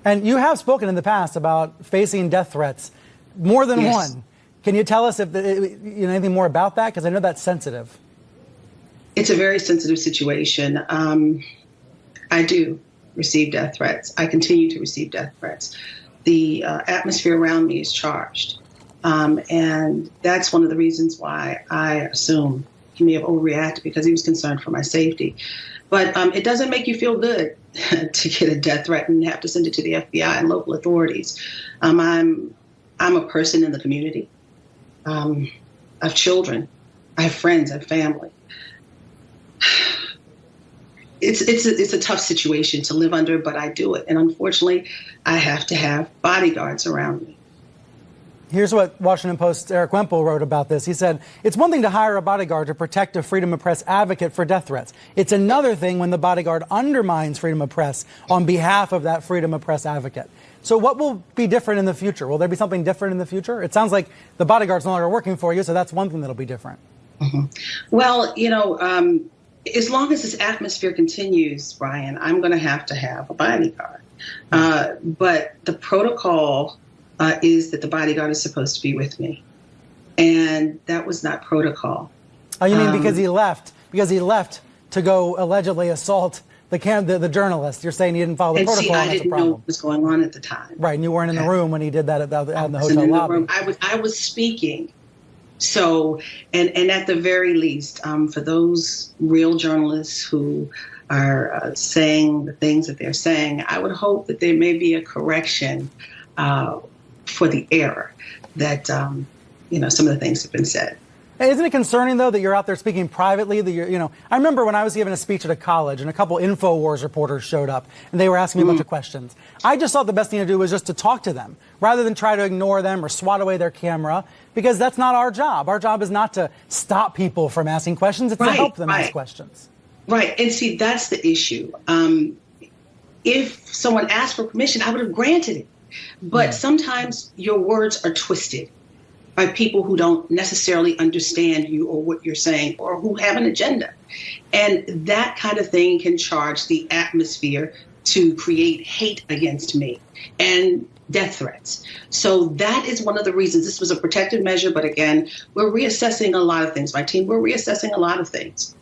And you have spoken in the past about facing death threats, more than one. Can you tell us if anything more about that? Because I know that's sensitive. It's a very sensitive situation. I do receive death threats. I continue to receive death threats. The atmosphere around me is charged. And that's one of the reasons why I assume he may have overreacted, because he was concerned for my safety. But it doesn't make you feel good to get a death threat and have to send it to the FBI and local authorities. I'm a person in the community. I have children. I have friends. I have family. It's a tough situation to live under, but I do it. And unfortunately, I have to have bodyguards around me. Here's what Washington Post's Eric Wemple wrote about this. He said, it's one thing to hire a bodyguard to protect a freedom of press advocate for death threats. It's another thing when the bodyguard undermines freedom of press on behalf of that freedom of press advocate. So what will be different in the future? Will there be something different in the future? It sounds like the bodyguard's no longer working for you, so that's one thing that'll be different. Mm-hmm. Well, as long as this atmosphere continues, Brian, I'm going to have a bodyguard. But the protocol is that the bodyguard is supposed to be with me. And that was not protocol. Oh, you mean because he left? Because he left to go allegedly assault the journalist. You're saying he didn't follow the protocol. I didn't know what was going on at the time. Right, and you weren't in the room when he did that out in the hotel lobby. I was speaking. So, and at the very least, for those real journalists who are saying the things that they're saying, I would hope that there may be a correction for the error that, some of the things have been said. Isn't it concerning, though, that you're out there speaking privately? I remember when I was giving a speech at a college and a couple InfoWars reporters showed up and they were asking me a bunch of questions. I just thought the best thing to do was just to talk to them rather than try to ignore them or swat away their camera, because that's not our job. Our job is not to stop people from asking questions. It's to help them ask questions. Right. And see, that's the issue. If someone asked for permission, I would have granted it. But sometimes your words are twisted by people who don't necessarily understand you or what you're saying, or who have an agenda. And that kind of thing can charge the atmosphere to create hate against me and death threats. So that is one of the reasons this was a protective measure. But again, we're reassessing a lot of things. My team, we're reassessing a lot of things.